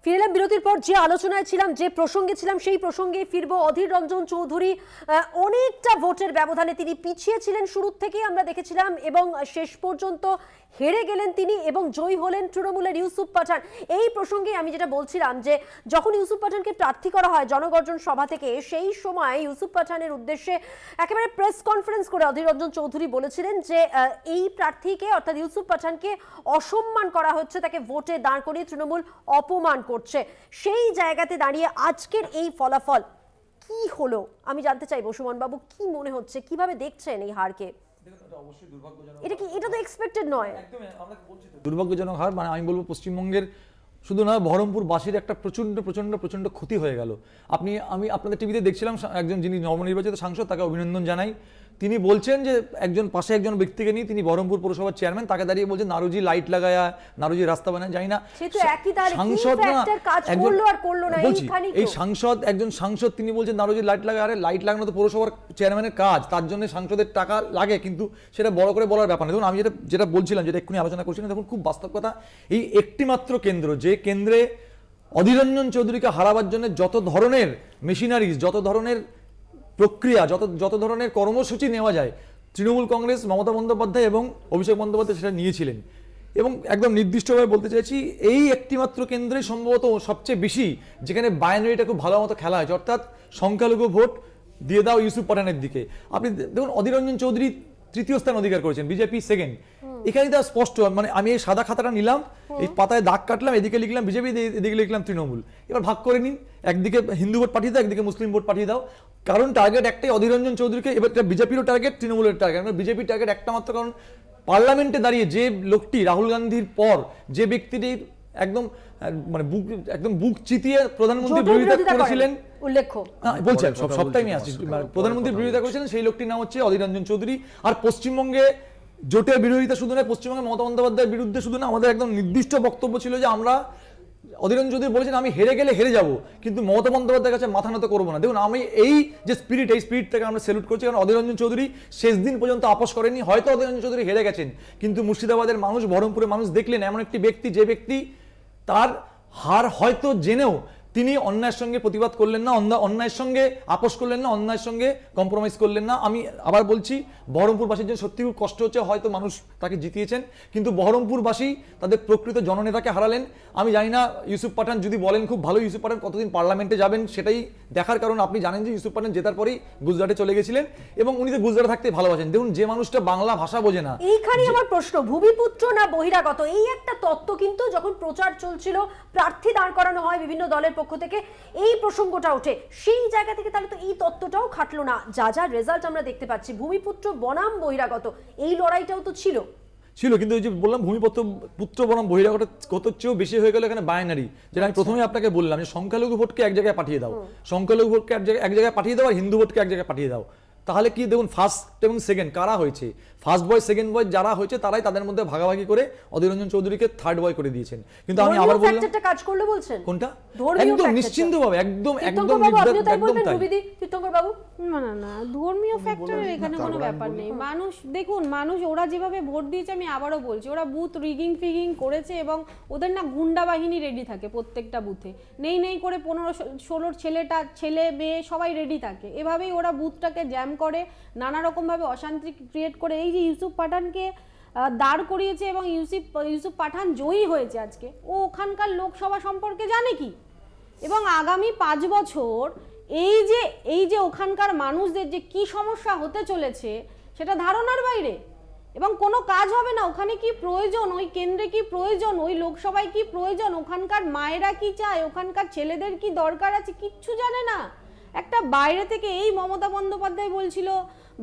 ফিরলাম বিরতির পর। যে আলোচনায় ছিলাম, যে প্রসঙ্গে ছিলাম, সেই প্রসঙ্গে ফিরবো। অধীর রঞ্জন চৌধুরী অনেকটা ভোটের ব্যবধানে তিনি পিছিয়ে ছিলেন শুরু থেকেই আমরা দেখেছিলাম, এবং শেষ পর্যন্ত হেরে গেলেন তিনি এবং জয়ী হলেন তৃণমূলের ইউসুফ পাঠান। এই প্রসঙ্গে আমি যেটা বলছিলাম যে যখন ইউসুফ পাঠানকে প্রার্থী করা হয় জনগর্জন সভা থেকে, সেই সময় ইউসুফ পাঠানের উদ্দেশ্যে একেবারে প্রেস কনফারেন্স করে অধীর রঞ্জন চৌধুরী বলেছিলেন যে এই প্রার্থীকে অর্থাৎ ইউসুফ পাঠানকে অসম্মান করা হচ্ছে, তাকে ভোটে দাঁড় করিয়ে তৃণমূল অপমান করছে। সেই জায়গাতে দাঁড়িয়ে আজকের এই ফলাফল কি হলো আমি জানতে চাইবো। সুমন বাবু, কি মনে হচ্ছে, কিভাবে দেখছেন এই হারকে? এটা তো এক্সপেক্টেড নয়। দুর্ভাগ্যজনক হার। মানে আমি বলবো পশ্চিমবঙ্গের শুধু নয়, বহরমপুরবাসীর একটা প্রচন্ড প্রচন্ড প্রচন্ড ক্ষতি হয়ে গেল। আমি আপনাদের টিভিতে দেখছিলাম, একজন যিনি নবনির্বাচিত সাংসদ, তাকে অভিনন্দন জানাই। তিনি বলছেন যে পাশে একজন ব্যক্তিকে নিয়ে, তিনি বহরমপুর পৌরসভার চেয়ারম্যান, তাকে দাঁড়িয়ে বলছেন নারুজি লাইট লাগায়া, নারুজি রাস্তা বানায়। জানি না সাংসদ না, বলছি এই একজন সাংসদ, তিনি বলছেন নারুজি লাইট লাগায়। আরে লাইট লাগানো তো পৌরসভার চেয়ারম্যানের কাজ, তার জন্য সাংসদের টাকা লাগে, কিন্তু সেটা বড় করে বলার ব্যাপার না। দেখুন, আমি যেটা বলছিলাম, যেটা এক্ষুনি আলোচনা করছিলাম, দেখুন খুব বাস্তব কথা। এই একটি মাত্র কেন্দ্র, যে কেন্দ্রে অধীর রঞ্জন চৌধুরীকে হারাবার জন্য যত ধরনের মেশিনারিজ, যত ধরনের প্রক্রিয়া, যত ধরনের কর্মসূচি নেওয়া যায়, তৃণমূল কংগ্রেস, মমতা বন্দ্যোপাধ্যায় এবং অভিষেক বন্দ্যোপাধ্যায় সেটা নিয়েছিলেন। এবং একদম নির্দিষ্টভাবে বলতে চাইছি, এই একটিমাত্র কেন্দ্রে সম্ভবত সবচেয়ে বেশি যেখানে বাইনারিটা খুব ভালো মতো খেলা হয়েছে, অর্থাৎ সংখ্যালঘু ভোট দিয়ে দাও ইউসুফ পাঠানের দিকে। আপনি দেখুন, অধীর রঞ্জন চৌধুরী তৃতীয় স্থান অধিকার করেছেন, বিজেপি সেকেন্ড। এখানে তো স্পষ্ট, মানে আমি এই সাদা খাতাটা নিলাম, এই পাতায় দাগ কাটলাম, এদিকে লিখলাম বিজেপি, এদিকে লিখলাম তৃণমূল। এবার ভাগ করে নিন, একদিকে হিন্দু ভোট পাঠিয়ে দাও, একদিকে মুসলিম ভোট পাঠিয়ে দাও। কারণ টার্গেট একটাই, অধীর রঞ্জন চৌধুরীকে। এবার বিজেপিরও টার্গেট, তৃণমূলের টার্গেট। বিজেপির টার্গেট একটা মাত্র, কারণ পার্লামেন্টে দাঁড়িয়ে যে লোকটি রাহুল গান্ধীর পর, যে ব্যক্তিটির একদম মানে একদম বুক চিতিয়ে প্রধানমন্ত্রী বিরোধিতা করেছিলেন, উল্লেখ্য বলছেন সব টাইমে আসছে, প্রধানমন্ত্রীর বিরোধিতা করেছিলেন, সেই লোকটির নাম হচ্ছে অধীর রঞ্জন চৌধুরী। আর পশ্চিমবঙ্গে জোটের বিরোধিতা শুধু নয়, পশ্চিমবঙ্গে মমতা বন্দ্যোপাধ্যায়ের বিরুদ্ধে শুধু না, আমাদের একদম নির্দিষ্ট বক্তব্য ছিল যে আমরা, অধীর রঞ্জন চৌধুরী বলেছেন আমি হেরে গেলে হেরে যাব, কিন্তু মমতা বন্দ্যোপাধ্যায়ের কাছে মাথা নত করবো না। দেখুন, আমি এই যে স্পিরিট, এই স্পিরিট থেকে আমরা স্যালুট করছি, কারণ অধীর রঞ্জন চৌধুরী শেষ দিন পর্যন্ত আপোষ করেনি। হয়তো অধীর রঞ্জন চৌধুরী হেরে গেছেন, কিন্তু মুর্শিদাবাদের মানুষ, বহরমপুরের মানুষ দেখলেন এমন একটি ব্যক্তি, যে ব্যক্তি তার হার হয়তো জেনেও তিনি অন্যায়ের সঙ্গে প্রতিবাদ করলেন না, অন্যায়ের সঙ্গে আপোষ করলেন না, অন্যায়ের সঙ্গে কম্প্রোমাইজ করলেন না। আমি আবার বলছি, বহরমপুরবাসীর জন্য সত্যি খুব কষ্ট হচ্ছে। হয়তো মানুষ তাকে জিতিয়েছেন, কিন্তু বহরমপুরবাসী তাদের প্রকৃত জননেতাকে হারালেন। আমি জানি না ইউসুফ পাঠান যদি বলেন খুব ভালো, ইউসুফ পাঠান কতদিন পার্লামেন্টে যাবেন সেটাই দেখার। কারণ আপনি জানেন যে ইউসুফ পাঠান জেতার পরেই গুজরাটে চলে গেছিলেন, এবং উনি তো গুজরাটে থাকতে ভালোবাসেন। দেখুন, যে মানুষটা বাংলা ভাষা বোঝে না। এইখানে আমার প্রশ্ন, ভূমিপুত্র না বহিরাগত, এই একটা তত্ত্ব কিন্তু যখন প্রচার চলছিল, প্রার্থী দাঁড় করানো হয় বিভিন্ন দলের পক্ষ থেকে, এই প্রসঙ্গটা ওঠে, সেই জায়গা থেকে তাহলে তো এই তত্ত্বটাও খাটলো না। যা রেজাল্ট আমরা দেখতে পাচ্ছি, ভূমিপুত্র বনাম বহিরাগত, এই লড়াইটাও তো ছিল, কিন্তু ওই যে বললাম, পুত্র বনাম বহিরাগত কত চেয়েও বেশি হয়ে গেল এখানে বাইনারি। যেটা আমি প্রথমেই আপনাকে বললাম, যে সংখ্যালঘু ভোটকে এক জায়গায় পাঠিয়ে দাও, সংখ্যালঘু ভোটকে এক জায়গায় পাঠিয়ে দাও, আর হিন্দু ভোটকে এক জায়গায় পাঠিয়ে দাও। তাহলে কি দেখুন, ফার্স্ট এবং সেকেন্ড কারা হয়েছে, ফার্স্ট বয় সেকেন্ড বয় যারা হয়েছে, তারাই তাদের মধ্যে ভাগাভাগি করে অধীর রঞ্জন চৌধুরীকে থার্ড বয় করে দিয়েছেন। কিন্তু আমি আবার বললাম, একটা কাজ করলো বলছেন কোনটা, একদম নিশ্চিন্তভাবে, একদম তীর্থঙ্কর বাবু, না ধর্মীয় ফ্যাক্টরের এখানে কোনো ব্যাপার নেই। মানুষ দেখুন, মানুষ ওরা যেভাবে ভোট দিয়েছে, আমি আবারও বলছি, ওরা বুথ রিগিং ফিগিং করেছে, এবং ওদের না গুন্ডা বাহিনী রেডি থাকে প্রত্যেকটা বুথে, নেই করে 15-16 ছেলে মেয়ে সবাই রেডি থাকে। এভাবেই ওরা বুথটাকে জ্যাম করে, নানা রকম ভাবে অশান্তি ক্রিয়েট করে। এই যে ইউসুফ পাঠানকে দাঁড় করিয়েছে এবং ইউসুফ পাঠান জয়ী হয়েছে আজকে, ও ওখানকার লোকসভা সম্পর্কে জানে কি? এবং আগামী 5 বছর এই যে ওখানকার মানুষদের যে কি সমস্যা হতে চলেছে সেটা ধারণার বাইরে, এবং কোনো কাজ হবে না। ওখানে কি প্রয়োজন, ওই কেন্দ্রে কি প্রয়োজন, ওই লোকসভায় কি প্রয়োজন, ওখানকার মায়েরা কি চায়, ওখানকার ছেলেদের কি দরকার আছে, কিচ্ছু জানে না। একটা বাইরে থেকে, এই মমতা বন্দ্যোপাধ্যায় বলছিল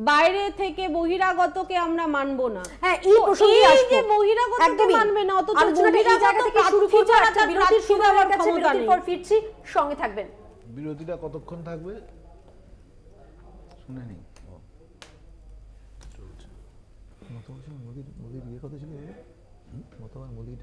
বাইরে থেকে বহিরাগতকে আমরা মানবো না। হ্যাঁ, এই প্রসঙ্গে আসবো, বহিরাগতকে মানবে না, অথচ বিরতির পর ফিরছি, সঙ্গে থাকবেন। বিরতিটা কতক্ষণ থাকবে শুনে নিই। মোদির কথা ছিল, মোদির